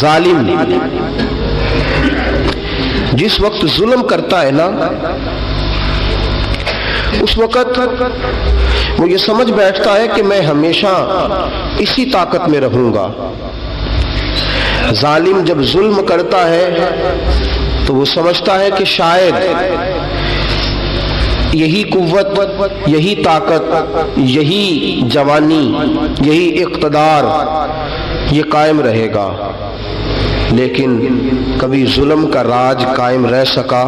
ظالم جس وقت ظلم کرتا ہے نا، اس وقت وہ یہ سمجھ بیٹھتا ہے کہ میں ہمیشہ اسی طاقت میں رہوں گا۔ ظالم جب ظلم کرتا ہے تو وہ سمجھتا ہے کہ شاید یہی قوت، یہی طاقت، یہی جوانی، یہی اقتدار یہ قائم رہے گا، لیکن کبھی ظلم کا راج قائم رہ سکا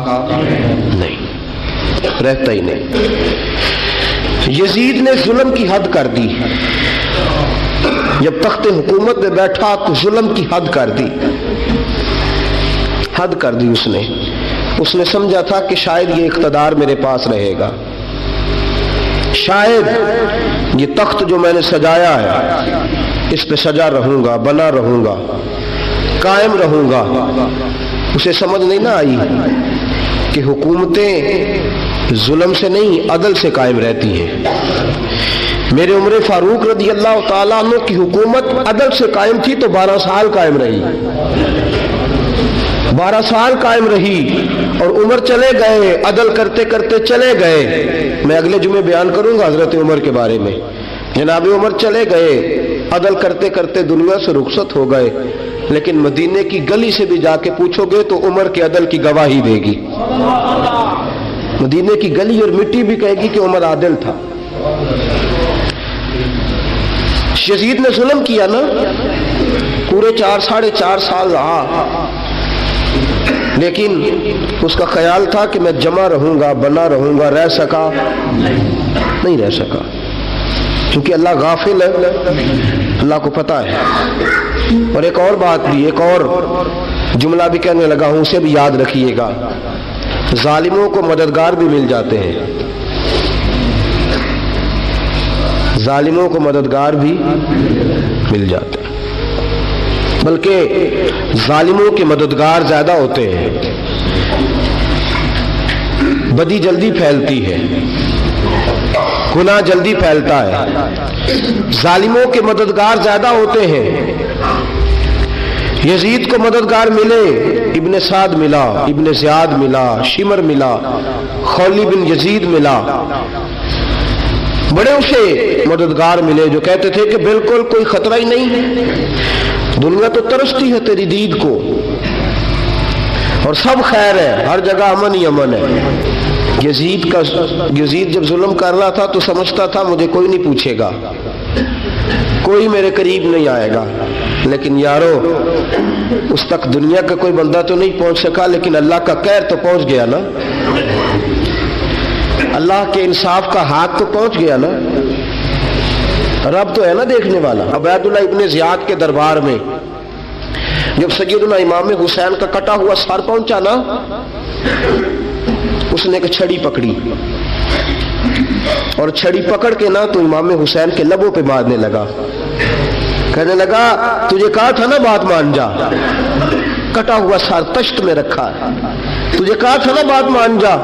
نہیں، رہتا ہی نہیں۔ یزید نے ظلم کی حد کر دی، جب تخت حکومت میں بیٹھا تو ظلم کی حد کر دی، حد کر دی اس نے سمجھا تھا کہ شاید یہ اقتدار میرے پاس رہے گا، شاید یہ تخت جو میں نے سجایا ہے اس پہ سجا رہوں گا، بنا رہوں گا، قائم رہوں گا۔ اسے سمجھ نہیں نہ آئی کہ حکومتیں ظلم سے نہیں عدل سے قائم رہتی ہیں۔ میرے عمر فاروق رضی اللہ تعالیٰ عنہ کی حکومت عدل سے قائم تھی تو 12 سال قائم رہی، 12 سال قائم رہی، اور عمر چلے گئے، عدل کرتے کرتے چلے گئے۔ میں اگلے جمعے بیان کروں گا حضرت عمر کے بارے میں۔ جناب عمر چلے گئے، عدل کرتے کرتے دنیا سے رخصت ہو گئے، لیکن مدینے کی گلی سے بھی جا کے پوچھو گے تو عمر کے عدل کی گواہی دے گی۔ مدینے کی گلی اور مٹی بھی کہے گی کہ عمر عادل تھا۔ یزید نے ظلم کیا نا، پورے 4.5 سال رہا، لیکن اس کا خیال تھا کہ میں جمع رہوں گا، بنا رہوں گا، رہ سکا نہیں، رہ سکا، کیونکہ اللہ غافل ہے، اللہ کو پتہ ہے۔ اور ایک اور بات بھی، ایک اور جملہ بھی کہنے لگا ہوں، اسے بھی یاد رکھیے گا، ظالموں کو مددگار بھی مل جاتے ہیں، ظالموں کو مددگار بھی مل جاتے ہیں، بلکہ ظالموں کے مددگار زیادہ ہوتے ہیں۔ بدی جلدی پھیلتی ہے، گناہ جلدی پھیلتا ہے، ظالموں کے مددگار زیادہ ہوتے ہیں۔ یزید کو مددگار ملے، ابن سعد ملا، ابن زیاد ملا، شمر ملا، خولی بن یزید ملا، بڑے اسے مددگار ملے جو کہتے تھے کہ بالکل کوئی خطرہ ہی نہیں، دنیا تو ترستی ہے تیری دید کو، اور سب خیر ہے، ہر جگہ امن ہی امن ہے۔ یزید جب ظلم کر رہا تھا تو سمجھتا تھا مجھے کوئی نہیں پوچھے گا، کوئی میرے قریب نہیں آئے گا، لیکن یارو اس تک دنیا کا کوئی بندہ تو نہیں پہنچ سکا، لیکن اللہ کا قہر تو پہنچ گیا نا، اللہ کے انصاف کا ہاتھ تو پہنچ گیا نا، رب تو ہے نا دیکھنے والا۔ عبید اللہ ابن زیاد کے دربار میں جب سیدنا امام حسین کا کٹا ہوا سر پہنچا نا، اس نے ایک چھڑی پکڑی، اور چھڑی پکڑ کے نا تو امام حسین کے لبوں پہ مارنے لگا، کہنے لگا تجھے کہا تھا نا بات مان جا، کٹا ہوا سر تشت میں رکھا ہے، تجھے کہا تھا نا بات مان جا۔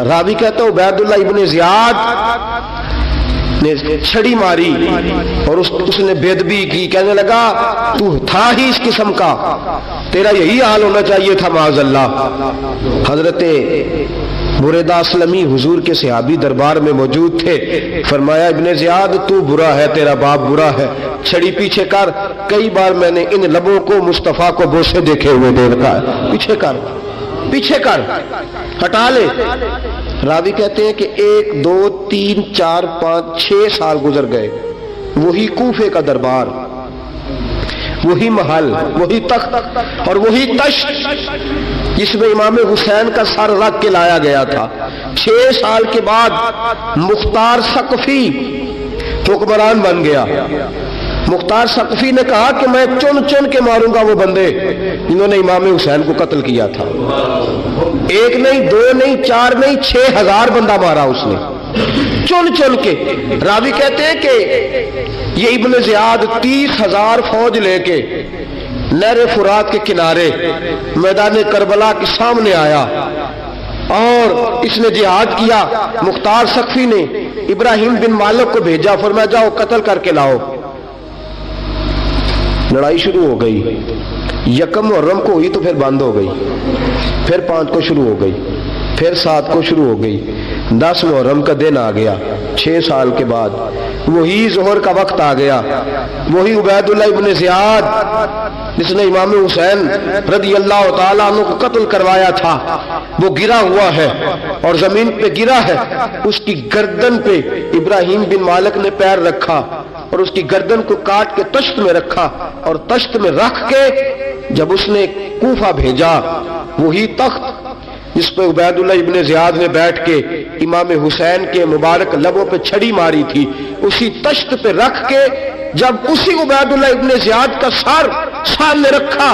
راوی کہتا ہوں عبید اللہ ابن زیاد نے چھڑی ماری اور اس نے بے ادبی کی، کہنے لگا تو تھا ہی اس قسم کا، تیرا یہی حال ہونا چاہیے تھا معاذ اللہ۔ حضرت بریدہ اسلمی حضور کے صحابی دربار میں موجود تھے، فرمایا ابن زیاد تو برا ہے، تیرا باپ برا ہے، چھڑی پیچھے کر۔ کئی بار میں نے ان لبوں کو مصطفیٰ کو بوسے دیکھے ہوئے دیکھا ہے، پیچھے کر، پیچھے کر، ہٹا لے۔ راوی کہتے ہیں کہ 1 2 3 4 5 6 سال گزر گئے، وہی کوفے کا دربار، وہی محل، وہی تخت اور وہی تشت جس میں امام حسین کا سر رکھ کے لایا گیا تھا۔ 6 سال کے بعد مختار ثقفی حکمران بن گیا۔ مختار ثقفی نے کہا کہ میں چن چن کے ماروں گا وہ بندے جنہوں نے امام حسین کو قتل کیا تھا۔ 1 نہیں 2 نہیں 4 نہیں 6000 بندہ مارا اس نے، چن چن کے۔ راوی کہتے ہیں کہ یہ ابن زیاد 30,000 فوج لے کے نہر فرات کے کنارے میدان کربلا کے سامنے آیا اور اس نے جہاد کیا۔ مختار ثقفی نے ابراہیم بن مالک کو بھیجا، فرمایا جاؤ قتل کر کے لاؤ۔ لڑائی شروع ہو گئی، یکم محرم کو ہوئی تو پھر بند ہو گئی، پھر 5 کو شروع ہو گئی، پھر 7 کو شروع ہو گئی، 10 محرم کا دن آ گیا 6 سال کے بعد، وہی ظہر کا وقت آ گیا، وہی عبید اللہ ابن زیاد جس نے امام حسین رضی اللہ تعالیٰ عنہ کو قتل کروایا تھا، وہ گرا ہوا ہے اور زمین پہ گرا ہے، اس کی گردن پہ ابراہیم بن مالک نے پیر رکھا اور اس کی گردن کو کاٹ کے تشت میں رکھا، اور تشت میں رکھ کے جب اس نے کوفہ بھیجا، وہی تخت جس پہ عبید اللہ ابن زیاد نے بیٹھ کے امام حسین کے مبارک لبوں پہ چھڑی ماری تھی، اسی تشت پہ رکھ کے جب اسی عبید اللہ ابن زیاد کا سر سامنے رکھا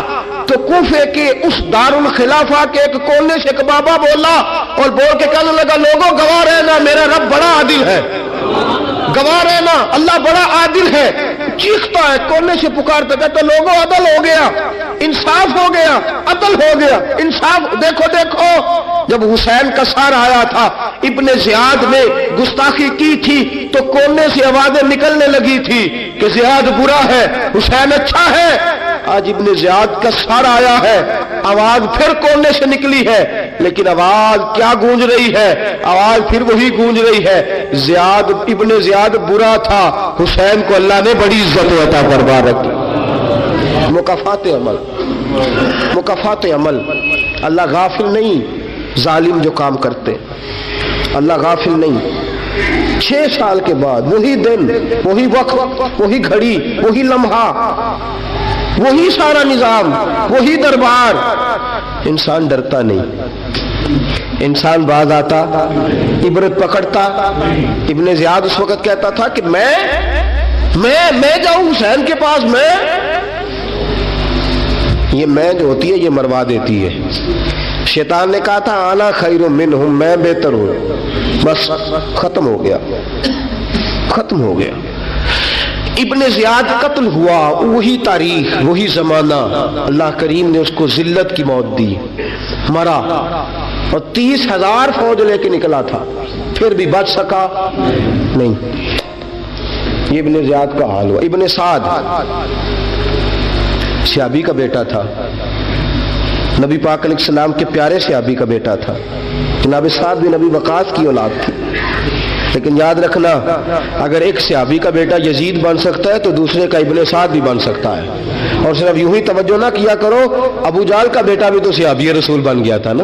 تو کوفے کے اس دارالخلافہ کے ایک کونے سے ایک بابا بولا اور بول کے کہنے لگا، لوگوں گواہ رہنا میرا رب بڑا عادل ہے، گواہ رہنا اللہ بڑا عادل ہے۔ چیختا ہے، کونے سے پکارتا، کہتا لوگوں عدل ہو گیا، انصاف ہو گیا، عدل ہو گیا، انصاف۔ دیکھو دیکھو، جب حسین کا سار آیا تھا، ابن زیاد نے گستاخی کی تھی تو کونے سے آوازیں نکلنے لگی تھی کہ زیاد برا ہے، حسین اچھا ہے۔ آج ابن زیاد کا سار آیا ہے، آواز پھر کونے سے نکلی ہے، لیکن آواز کیا گونج رہی ہے؟ آواز پھر وہی گونج رہی ہے، زیاد ابن زیاد برا تھا، حسین کو اللہ نے بڑی عزت عطا فرما رکھی۔ مکافات عمل، مکافات عمل، اللہ غافل نہیں ظالم جو کام کرتے، اللہ غافل نہیں۔ 6 سال کے بعد وہی دن، وہی وقت، وہی گھڑی، وہی لمحہ، وہی سارا نظام، وہی دربار، انسان ڈرتا نہیں، انسان باز آتا، عبرت پکڑتا۔ ابن زیاد اس وقت کہتا تھا کہ میں جاؤں حسین کے پاس، یہ میں جو ہوتی ہے یہ مروا دیتی ہے۔ شیطان نے کہا تھا انا خیر منہم، میں بہتر ہوں، بس ختم ہو گیا، ختم ہو گیا۔ ابن زیاد قتل ہوا، وہی تاریخ، وہی زمانہ، اللہ کریم نے اس کو ذلت کی موت دی، مرا، اور 30,000 فوج لے کے نکلا تھا، پھر بھی بچ سکا نہیں۔ یہ ابن زیاد کا حال ہوا۔ ابن سعد صحابی کا بیٹا تھا، نبی پاک علیہ السلام کے پیارے صحابی کا بیٹا تھا، جناب سعد بن نبی وقاص کی اولاد تھی، لیکن یاد رکھنا اگر ایک صحابی کا بیٹا یزید بن سکتا ہے تو دوسرے کا ابن سعد بھی بن سکتا ہے۔ اور صرف یوں ہی توجہ نہ کیا کرو، ابو جہل کا بیٹا بھی تو صحابی رسول بن گیا تھا نا،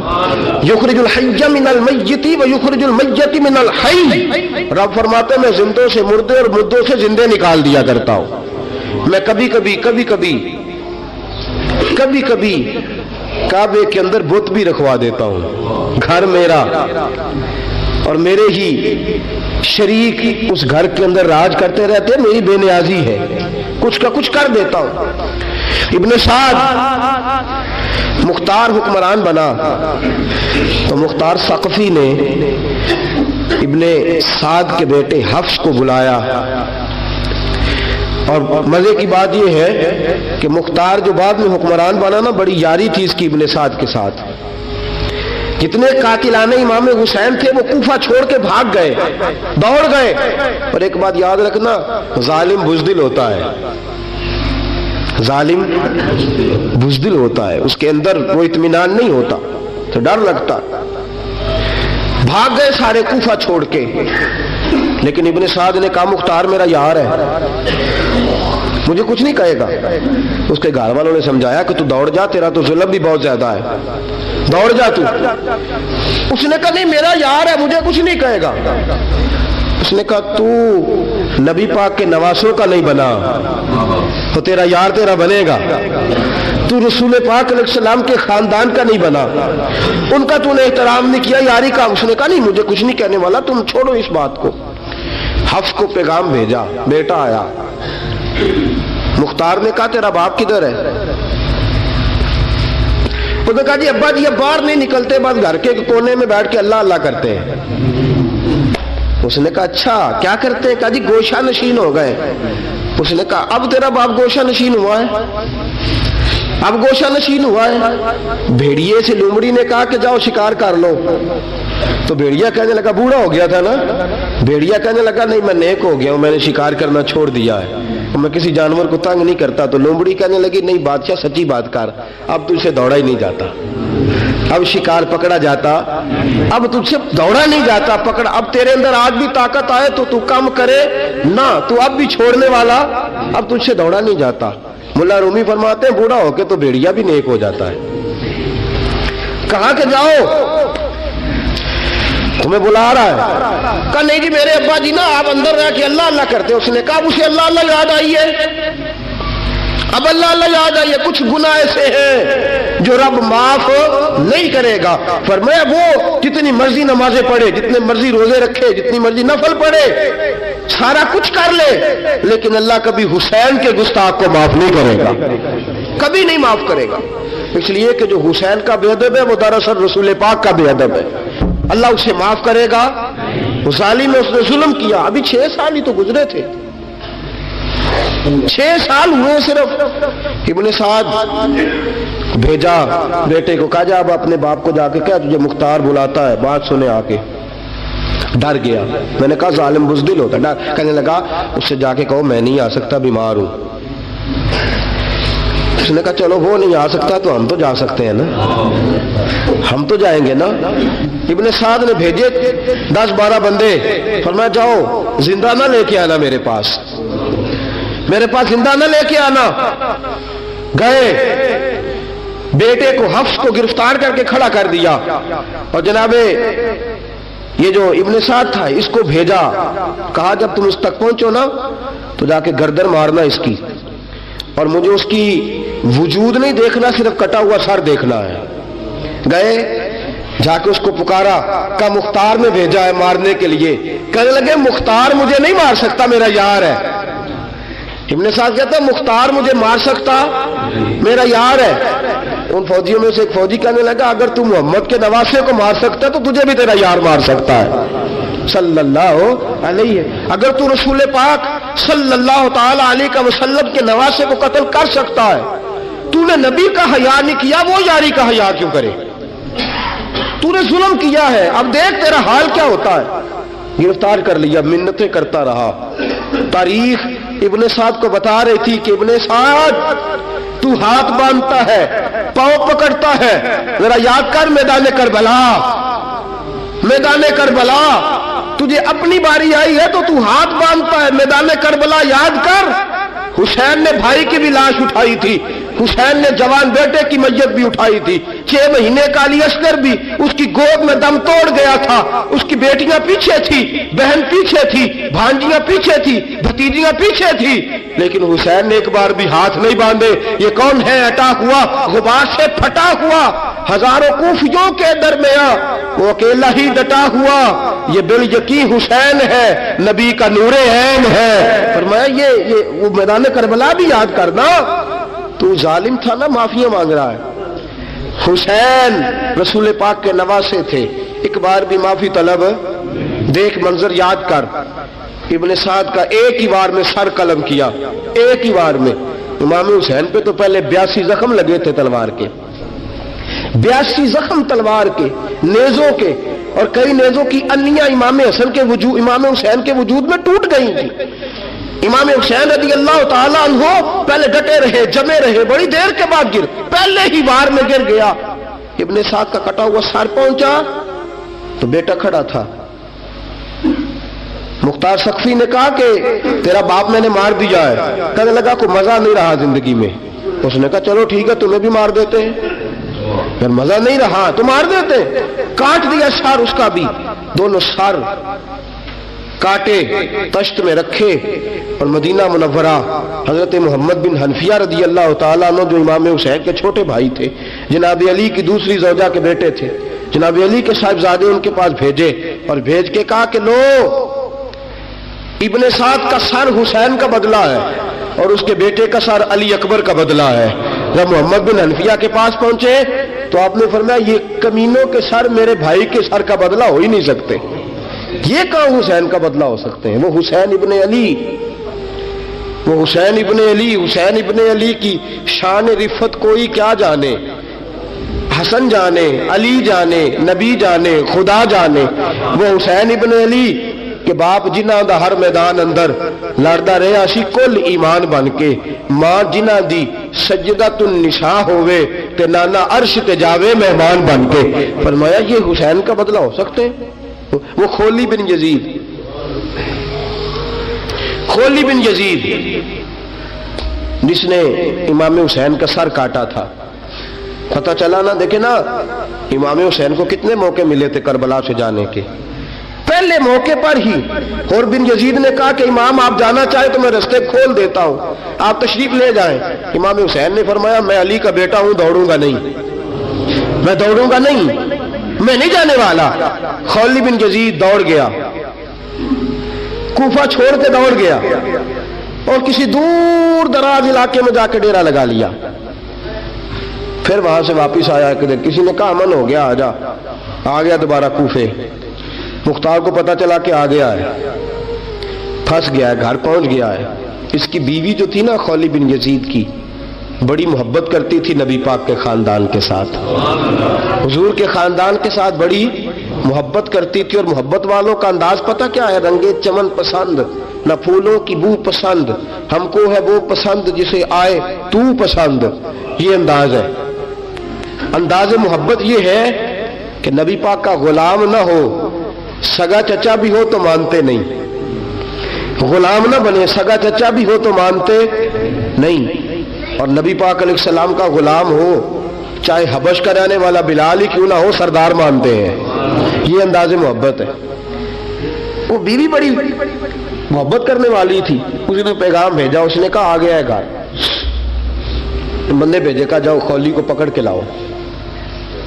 یخرج الحی من المیت و یخرج المیت من الحی، رب فرماتے میں زندوں سے مردے اور مردوں سے زندے نکال دیا کرتا ہوں۔ میں کبھی کبھی کعبے کے اندر بت بھی رکھوا دیتا ہوں، گھر میرا اور میرے ہی شریک اس گھر کے اندر راج کرتے رہتے، میری بے نیازی ہے، کچھ کا کچھ کر دیتا ہوں۔ ابن سعد مختار حکمران بنا تو مختار ثقفی نے ابن سعد کے بیٹے حفص کو بلایا، اور مزے کی بات یہ ہے کہ مختار جو بعد میں حکمران بنا نا، بڑی یاری تھی اس کی ابن سعد کے ساتھ۔ جتنے قاتلان امام حسین تھے وہ کوفہ چھوڑ کے بھاگ گئے، دوڑ گئے۔ اور ایک بات یاد رکھنا، ظالم بزدل ہوتا ہے، ظالم بزدل ہوتا ہے، اس کے اندر وہ اطمینان نہیں ہوتا، تو ڈر لگتا۔ بھاگ گئے سارے کوفہ چھوڑ کے، لیکن ابن سعد نے کہا مختار میرا یار ہے، مجھے کچھ نہیں کہے گا۔ اس کے گھر والوں نے سمجھایا کہ تو دوڑ جا، تیرا تو ظلم بھی بہت زیادہ ہے، دوڑ جا تو۔ اس نے کہا نہیں میرا یار ہے، مجھے کچھ نہیں کہے گا۔ اس نے کہا تو نبی پاک کے نواسوں کا نہیں بنا تو تیرا یار تیرا بنے گا، تو رسول پاک علیہ السلام کے خاندان کا نہیں بنا، ان کا تو نے احترام نہیں کیا، یاری کا۔ اس نے کہا نہیں مجھے کچھ نہیں کہنے والا، تم چھوڑو اس بات کو۔ حفص کو پیغام بھیجا، بیٹا آیا۔ مختار نے کہا تیرا باپ کدھر ہے؟ اس نے کہا جی ابا جی اب باہر نہیں نکلتے، بس گھر کے کونے میں بیٹھ کے اللہ اللہ کرتے ہیں۔ اس نے کہا اچھا کیا کرتے ہیں؟ کہا جی گوشہ نشین ہو گئے۔ اس نے کہا اب تیرا باپ گوشہ نشین ہوا ہے؟ اب گوشہ نشین ہوا ہے؟ بھیڑیے سے لومڑی نے کہا کہ جاؤ شکار کر لو، تو بھیڑیا کہنے لگا بوڑھا ہو گیا تھا نا، بھیڑیا کہنے لگا نہیں میں نیک ہو گیا ہوں، میں نے شکار کرنا چھوڑ دیا ہے۔ میں کسی جانور کو تنگ نہیں کرتا. تو لومڑی کہنے لگی نہیں بادشاہ سچی بات کر, اب تجھ سے دوڑا ہی نہیں جاتا, اب شکار پکڑا جاتا, اب تجھ سے دوڑا نہیں جاتا پکڑ, اب تیرے اندر آج بھی طاقت آئے تو کم کرے نہ, تو اب بھی چھوڑنے والا, اب تجھ سے دوڑا نہیں جاتا. ملا رومی فرماتے ہیں بوڑھا ہو کے تو بھیڑیا بھی نیک ہو جاتا ہے. کہا کہ جاؤ, تمہیں بلا رہا ہے. کہا نہیں جی میرے ابا جی نا آپ اندر رہ کے اللہ اللہ کرتے. اس نے کہا اسے اللہ اللہ یاد آئی ہے, اب اللہ اللہ یاد آئی ہے, کچھ گناہ ایسے ہیں جو رب معاف نہیں کرے گا. فرمایا وہ جتنی مرضی نمازیں پڑھے, جتنے مرضی روزے رکھے, جتنی مرضی نفل پڑھے, سارا کچھ کر لے, لیکن اللہ کبھی حسین کے گستاخ کو معاف نہیں کرے گا, کبھی نہیں معاف کرے گا. اس لیے کہ جو حسین کا بے ادب ہے وہ دراصل رسول پاک کا بے ادب ہے. اللہ اسے معاف کرے گا. اس ظالم میں اس نے ظلم کیا. ابھی 6 سال ہی تو گزرے تھے, 6 سال ہوئے صرف. ابن سعد بھیجا بیٹے کو, کہا جا اب اپنے باپ کو جا کے کہا تجھے مختار بلاتا ہے, بات سنے آ کے. ڈر گیا. میں نے کہا ظالم بزدل ہوتا ہے. کہنے لگا اس سے جا کے کہو میں نہیں آ سکتا, بیمار ہوں. اس نے کہا چلو وہ نہیں آ سکتا تو ہم تو جا سکتے ہیں نا, ہم تو جائیں گے نا. ابن سعد نے بھیجے 10-12 بندے, فرمایا جاؤ زندہ نہ لے کے آنا میرے پاس, میرے پاس زندہ نہ لے کے آنا. گئے, بیٹے کو حفص کو گرفتار کر کے کھڑا کر دیا, اور جناب یہ جو ابن سعد تھا اس کو بھیجا. کہا جب تم اس تک پہنچو نا تو جا کے گردن مارنا اس کی, اور مجھے اس کی وجود نہیں دیکھنا, صرف کٹا ہوا سر دیکھنا ہے. گئے, جا کے اس کو پکارا, کا مختار میں بھیجا ہے مارنے کے لیے. کہنے لگے مختار مجھے نہیں مار سکتا, میرا یار ہے. ابن سعد کہتا ہے مختار مجھے مار سکتا, میرا یار ہے. ان فوجیوں میں سے ایک فوجی کہنے لگا اگر تو محمد کے نواسے کو مار سکتا ہے تو تجھے بھی تیرا یار مار سکتا ہے صلی اللہ علیہ. اگر تو رسول پاک صلی اللہ تعالی علیہ وسلم کے نواسے کو قتل کر سکتا ہے, تو نے نبی کا حیا نہیں کیا, وہ یاری کا حیا کیوں کرے؟ تو نے ظلم کیا ہے, اب دیکھ تیرا حال کیا ہوتا ہے. گرفتار کر لیا, منتیں کرتا رہا. تاریخ ابن سعد کو بتا رہی تھی کہ ابن سعد تو ہاتھ باندھتا ہے, پاؤں پکڑتا ہے, ذرا یاد کر میدان کربلا, میدان کربلا تجھے اپنی باری آئی ہے تو تو ہاتھ باندھتا ہے. میدان کربلا یاد کر, حسین نے بھائی کی بھی لاش اٹھائی تھی, حسین نے جوان بیٹے کی میت بھی اٹھائی تھی. 6 مہینے کا علی اصغر بھی اس کی گود میں دم توڑ گیا تھا. اس کی بیٹیاں پیچھے تھی, بہن پیچھے تھی, بھانجیاں پیچھے تھی, بھتیجیاں پیچھے تھی, لیکن حسین نے ایک بار بھی ہاتھ نہیں باندھے. یہ کون ہے اٹا ہوا, غبار سے پھٹا ہوا, ہزاروں کوفیوں کے درمیان وہ اکیلا ہی ڈٹا ہوا. یہ بال یقین حسین ہے, نبی کا نور عین ہے. فرمایا یہ وہ میدان کربلا بھی یاد کرنا. تو ظالم تھا نا, معافیاں مانگ رہا ہے. حسین رسول پاک کے نواسے تھے, ایک بار بھی معافی طلب. دیکھ منظر یاد کر, ابن سعد کا ایک ہی بار میں سر قلم کیا, ایک ہی بار میں. امام حسین پہ تو پہلے 82 زخم لگے تھے تلوار کے, 82 زخم تلوار کے, نیزوں کے, اور کئی نیزوں کی انیاں امام حسن کے وجود, امام حسین کے وجود میں ٹوٹ گئی تھی. امام حسین رضی اللہ تعالیٰ عنہ پہلے ڈٹے رہے, جمے رہے, بڑی دیر کے بعد گر, پہلے ہی بار میں گر گیا. ابن سعد کا کٹا ہوا سر پہنچا تو بیٹا کھڑا تھا. مختار سقفی نے کہا کہ تیرا باپ میں نے مار دیا ہے. کہنے لگا کوئی مزہ نہیں رہا زندگی میں. اس نے کہا چلو ٹھیک ہے تمہیں بھی مار دیتے ہیں. پھر مزہ نہیں رہا تو مار دیتے. کاٹ دیا سر اس کا بھی, دونوں سر کاٹے, تشت میں رکھے, اور مدینہ منورہ حضرت محمد بن حنفیہ رضی اللہ تعالیٰ عنہ جو امام حسین کے چھوٹے بھائی تھے, جناب علی کی دوسری زوجہ کے بیٹے تھے, جناب علی کے صاحبزادے ان کے پاس بھیجے, اور بھیج کے کہا کہ لو ابن سعد کا سر حسین کا بدلہ ہے اور اس کے بیٹے کا سر علی اکبر کا بدلہ ہے. جب محمد بن حنفیہ کے پاس پہنچے تو آپ نے فرمایا یہ کمینوں کے سر میرے بھائی کے سر کا بدلہ ہو ہی نہیں سکتے, یہ کہاں حسین کا بدلہ ہو سکتے ہیں. وہ حسین ابن علی, وہ حسین ابن علی, حسین ابن علی کی شان رفت کوئی کیا جانے, حسن جانے, علی جانے, نبی جانے, خدا جانے. وہ حسین ابن علی کہ کہ باپ جنہ دا ہر میدان اندر لڑدا رہا سی کل ایمان بن کے، ماں جنہ دی سجدۃ النساء ہوئے تے نانا عرش تے جاوے مہمان بن کے۔ فرمایا یہ حسین کا بدلہ ہو سکتے ہیں؟ وہ خولی بن یزید، خولی بن یزید جس نے امام حسین کا سر کاٹا تھا، پتہ چلا نا، دیکھیں نا امام حسین کو کتنے موقع ملے تھے کربلا سے جانے کے، پہلے موقع پر ہی اور بن یزید نے کہا کہ امام آپ جانا چاہے تو میں رستے کھول دیتا ہوں، آپ تشریف لے جائیں۔ امام حسین نے فرمایا میں علی کا بیٹا ہوں، دوڑوں گا نہیں، میں دوڑوں گا نہیں، میں نہیں جانے والا۔ خولی بن یزید دوڑ گیا، کوفہ چھوڑ کے دوڑ گیا اور کسی دور دراز علاقے میں جا کے ڈیرا لگا لیا۔ پھر وہاں سے واپس آیا کہ کسی نے کہا امن ہو گیا، آجا، آ گیا دوبارہ کوفے۔ مختار کو پتا چلا کہ آ گیا ہے، پھنس گیا ہے، گھر پہنچ گیا ہے۔ اس کی بیوی جو تھی نا خولی بن یزید کی، بڑی محبت کرتی تھی نبی پاک کے خاندان کے ساتھ، حضور کے خاندان کے ساتھ بڑی محبت کرتی تھی، اور محبت والوں کا انداز پتہ کیا ہے؟ رنگے چمن پسند، نہ پھولوں کی بو پسند، ہم کو ہے وہ پسند جسے آئے تو پسند۔ یہ انداز ہے، انداز محبت یہ ہے کہ نبی پاک کا غلام نہ ہو، سگا چچا بھی ہو تو مانتے نہیں، غلام نہ بنے، سگا چچا بھی ہو تو مانتے نہیں، اور نبی پاک علیہ السلام کا غلام ہو، چاہے حبش کا رہنے والا بلال ہی کیوں نہ ہو، سردار مانتے ہیں۔ یہ انداز محبت ہے۔ وہ بیوی بڑی محبت کرنے والی تھی، اس نے پیغام بھیجا، اس نے کہا آ گیا ہے گھر، بندے بھیجے، کہا جاؤ خولی کو پکڑ کے لاؤ۔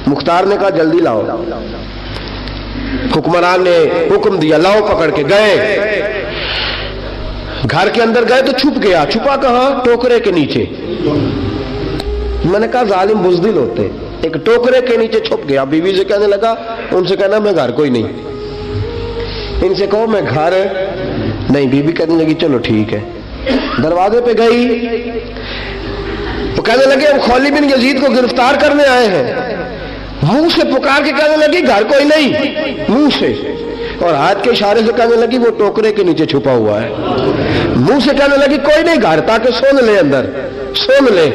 مختار نے کہا جلدی لاؤ، حکمران نے حکم دیا لاؤ، پکڑ کے گئے، گھر کے اندر گئے تو چھپ گیا۔ چھپا کہاں؟ ٹوکرے کے نیچے۔ میں نے کہا ظالم بزدل ہوتے، ایک ٹوکرے کے نیچے چھپ گیا۔ بیوی سے کہنے لگا، ان سے کہنا میں گھر کوئی نہیں، ان سے کہو میں گھر نہیں۔ بیوی کہنے لگی چلو ٹھیک ہے۔ دروازے پہ گئی، وہ کہنے لگے ہم خولی بن یزید کو گرفتار کرنے آئے ہیں۔ منہ سے پکار کے کہنے لگی گھر کوئی نہیں، منہ سے، اور ہاتھ کے اشارے سے کہنے لگی وہ ٹوکرے کے نیچے چھپا ہوا ہے۔ منہ سے کہنے لگی کوئی نہیں گھر، تاکہ سن لے، اندر سن لے۔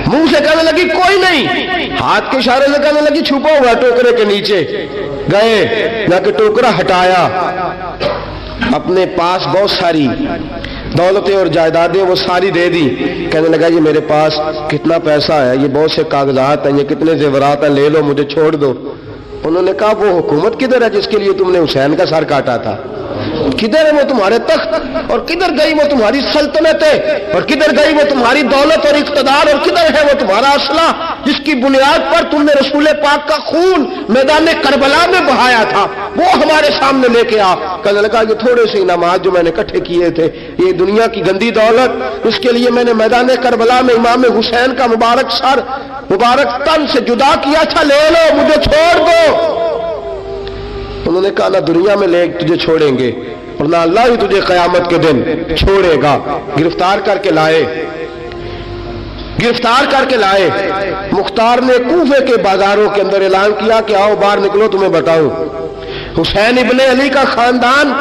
منہ سے کہنے لگی کوئی نہیں، ہاتھ کے اشارے سے کہنے لگی چھپا ہوا ٹوکرے کے نیچے۔ گئے، جا کے ٹوکرا ہٹایا، اپنے پاس بہت ساری دولتیں اور جائیدادیں وہ ساری دے دی۔ کہنے لگا یہ میرے پاس کتنا پیسہ ہے، یہ بہت سے کاغذات ہیں، یہ کتنے زیورات ہیں، لے لو، مجھے چھوڑ دو۔ انہوں نے کہا وہ حکومت کدھر ہے جس کے لیے تم نے حسین کا سر کاٹا تھا؟ کدھر ہے وہ تمہارے تخت، اور کدھر گئی وہ تمہاری سلطنتیں، اور کدھر گئی وہ تمہاری دولت اور اقتدار، اور کدھر ہے وہ تمہارا اسلحہ جس کی بنیاد پر تم نے رسول پاک کا خون میدان کربلا میں بہایا تھا؟ وہ ہمارے سامنے لے کے آ۔ کہنے لگا یہ تھوڑے سے انعامات جو میں نے اکٹھے کیے تھے، یہ دنیا کی گندی دولت، اس کے لیے میں نے میدان کربلا میں امام حسین کا مبارک سر مبارک تن سے جدا کیا تھا، لے لو، مجھے چھوڑ دو۔ انہوں نے کہا نہ دنیا میں لے تجھے چھوڑیں گے اور نہ اللہ ہی تجھے قیامت کے دن چھوڑے گا۔ گرفتار کر کے لائے، گرفتار کر کے لائے۔ مختار نے کوفے کے بازاروں کے اندر اعلان کیا کہ آؤ باہر نکلو، تمہیں بتاؤں حسین ابن علی کا خاندان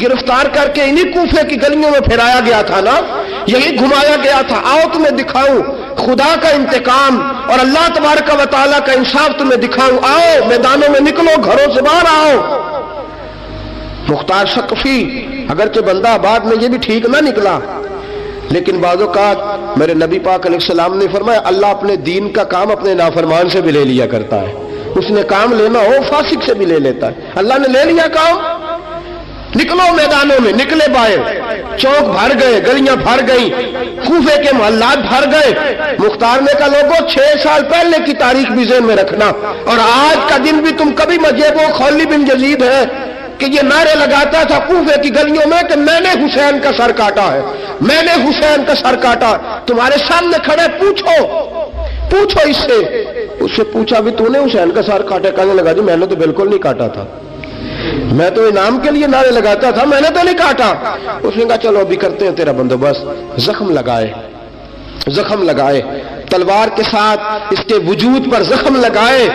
گرفتار کر کے انہی کوفے کی گلیوں میں پھرایا گیا تھا نا، یہی گھمایا گیا تھا، آؤ تمہیں دکھاؤں خدا کا انتقام اور اللہ تبارک و تعالیٰ کا انصاف تمہیں دکھاؤں، آؤ میدانوں میں نکلو، گھروں سے باہر آؤ۔ مختار ثقفی اگرچہ بندہ آباد میں یہ بھی ٹھیک نہ نکلا، لیکن بعض اوقات میرے نبی پاک علیہ السلام نے فرمایا اللہ اپنے دین کا کام اپنے نافرمان سے بھی لے لیا کرتا ہے، اس نے کام لینا ہو فاسق سے بھی لے لیتا ہے۔ اللہ نے لے لیا کام، نکلو میدانوں میں، نکلے باہر، چوک بھر گئے، گلیاں بھر گئیں، کوفے کے محلات بھر گئے۔ مختار نے کہا لوگوں 6 سال پہلے کی تاریخ بھی ذہن میں رکھنا، اور آج کا دن بھی تم کبھی مجیب و خولی بن یزید ہے کہ یہ نعرے لگاتا تھا کوفے کی گلیوں میں کہ میں نے حسین کا سر کاٹا ہے، میں نے حسین کا سر کاٹا۔ تمہارے سامنے کھڑے، پوچھو پوچھو اس سے پوچھا بھی تو نے حسین کا سر کاٹا؟ کہنے لگا جی میں نے تو بالکل نہیں کاٹا تھا، میں تو انعام کے لیے نعرے لگاتا تھا، میں نے تو نہیں کاٹا۔ اس نے کہا چلو ابھی کرتے ہیں تیرا بندوبست۔ زخم لگائے، زخم لگائے، تلوار کے ساتھ اس کے وجود پر زخم لگائے،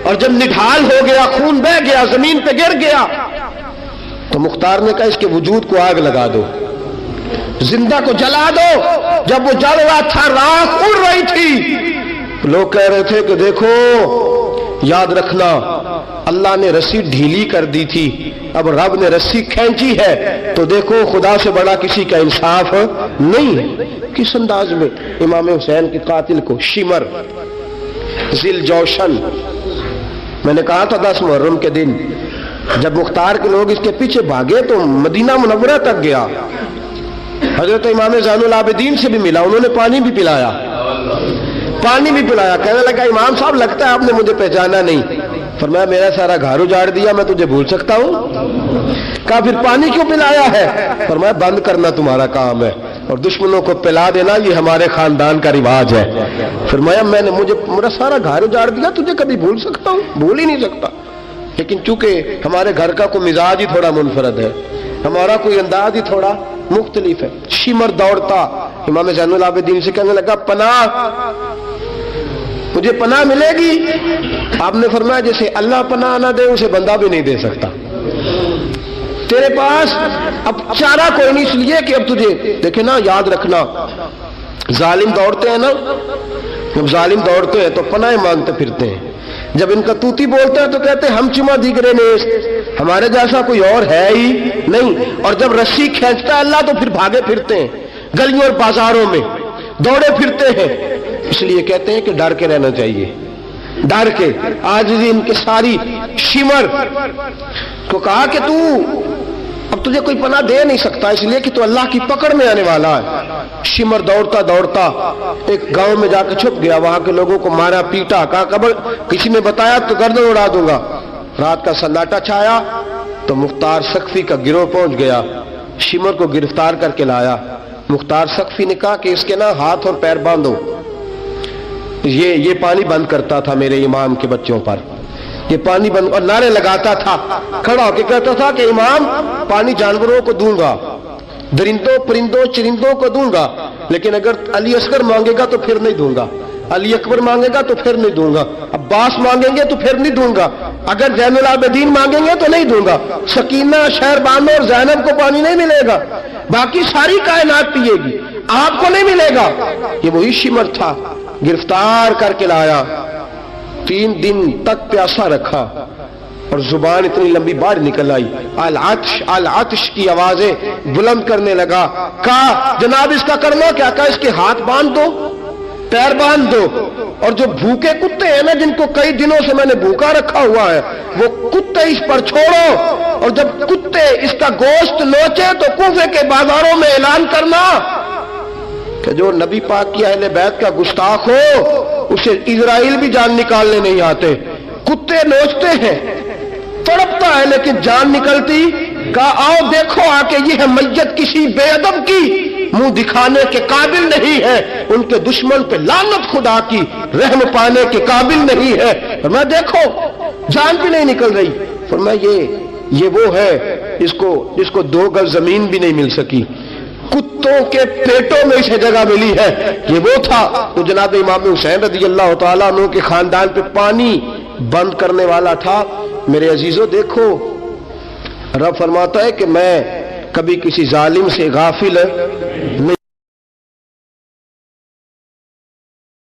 اور جب نڈھال ہو گیا، خون بہہ گیا، زمین پہ گر گیا، تو تو مختار نے کہا اس کے وجود کو آگ لگا دو، زندہ کو جلا دو۔ جب وہ جل رہا تھا راکھ اڑ رہی تھی، لوگ کہہ رہے تھے کہ دیکھو یاد رکھنا اللہ نے رسی ڈھیلی کر دی تھی، اب رب نے رسی کھینچی ہے، تو دیکھو خدا سے بڑا کسی کا انصاف نہیں ہے۔ کس انداز میں امام حسین کے قاتل کو شمر ذیل جوشن، میں نے کہا تھا 10 محرم کے دن جب مختار کے لوگ اس کے پیچھے بھاگے تو مدینہ منورہ تک گیا، حضرت امام زین العابدین سے بھی ملا، انہوں نے پانی بھی پلایا، کہنے لگا امام صاحب لگتا ہے آپ نے مجھے پہچانا نہیں۔ فرمایا میرا سارا گھر اجاڑ دیا، میں تجھے بھول سکتا ہوں؟ کہا پھر پانی کیوں پلایا ہے؟ فرمایا بند کرنا تمہارا کام ہے اور دشمنوں کو پلا دینا یہ ہمارے خاندان کا رواج ہے۔ فرمایا مجھے میرا سارا گھر اجاڑ دیا، تجھے کبھی بھول سکتا ہوں؟ بھول ہی نہیں سکتا، لیکن چونکہ ہمارے گھر کا کوئی مزاج ہی تھوڑا منفرد ہے، ہمارا کوئی انداز ہی تھوڑا مختلف ہے۔ شمر دوڑتا امام زین العابدین سے کہنے لگا پناہ، مجھے پناہ ملے گی؟ آپ نے فرمایا جیسے اللہ پناہ نہ دے اسے بندہ بھی نہیں دے سکتا، تیرے پاس اب چارہ کوئی نہیں، اس لیے کہ اب تجھے دیکھے نا، یاد رکھنا ظالم دوڑتے ہیں نا، جب ظالم دوڑتے ہیں تو پناہ مانگتے پھرتے ہیں، جب ان کا توتی بولتا ہے تو کہتے ہیں ہم چما دیگرے نیست، ہمارے جیسا کوئی اور ہے ہی نہیں، اور جب رسی کھینچتا ہے اللہ تو پھر بھاگے پھرتے ہیں گلیوں اور بازاروں میں، دوڑے پھرتے ہیں۔ اس لیے کہتے ہیں کہ ڈر کے رہنا چاہیے، ڈر کے۔ آج ان کے ساری شمر کو کہا کہ تو اب تجھے کوئی پناہ دے نہیں سکتا، اس لیے کہ تو اللہ کی پکڑ میں آنے والا ہے۔ شمر دوڑتا دوڑتا ایک گاؤں میں جا کے چھپ گیا، وہاں کے لوگوں کو مارا پیٹا، کہا قبر کسی نے بتایا تو گردن اڑا دوں گا۔ رات کا سناٹا چھایا تو مختار سقفی کا گروہ پہنچ گیا، شمر کو گرفتار کر کے لایا۔ مختار سقفی نے کہا کہ اس کے نا ہاتھ اور پیر باندھو، یہ پانی بند کرتا تھا میرے امام کے بچوں پر، یہ پانی بند، اور نعرے لگاتا تھا، کھڑا ہو کے کہتا تھا کہ امام پانی جانوروں کو دوں گا، درندوں پرندوں چرندوں کو دوں گا، لیکن اگر علی اصغر مانگے گا تو پھر نہیں دوں گا، علی اکبر مانگے گا تو پھر نہیں دوں گا، عباس مانگیں گے تو پھر نہیں دوں گا، اگر زین العابدین مانگیں گے تو نہیں دوں گا، سکینہ شہربانو اور زینب کو پانی نہیں ملے گا، باقی ساری کائنات پیے گی، آپ کو نہیں ملے گا۔ یہ وہی شمر تھا، گرفتار کر کے لایا، 3 دن تک پیاسا رکھا اور زبان اتنی لمبی باہر نکل آئی، العطش العطش کی آوازیں بلند کرنے لگا۔ کہا جناب اس کا کرنا کیا؟ کہا اس کے ہاتھ باندھ دو، پیر باندھ دو، اور جو بھوکے کتے ہیں نا جن کو کئی دنوں سے میں نے بھوکا رکھا ہوا ہے، وہ کتے اس پر چھوڑو، اور جب کتے اس کا گوشت نوچے تو کوفے کے بازاروں میں اعلان کرنا کہ جو نبی پاک کی اہل بیت کا گستاخ ہو اسے اسرائیل بھی جان نکالنے نہیں آتے۔ کتے نوچتے ہیں، تڑپتا ہے لیکن جان نکلتی۔ کہا آؤ دیکھو آ کے یہ ہے میت کسی بے ادب کی، منہ دکھانے کے قابل نہیں ہے، ان کے دشمن پہ لعنت خدا کی، رحم پانے کے قابل نہیں ہے۔ فرمایا دیکھو جان بھی نہیں نکل رہی۔ فرمایا یہ وہ ہے جس کو 2 گز زمین بھی نہیں مل سکی، کتوں کے پیٹوں میں اسے جگہ ملی ہے۔ یہ وہ تھا تو جناب امام حسین رضی اللہ تعالیٰ عنہ کے خاندان پہ پانی بند کرنے والا تھا۔ میرے عزیزو دیکھو، رب فرماتا ہے کہ میں کبھی کسی ظالم سے غافل نہیں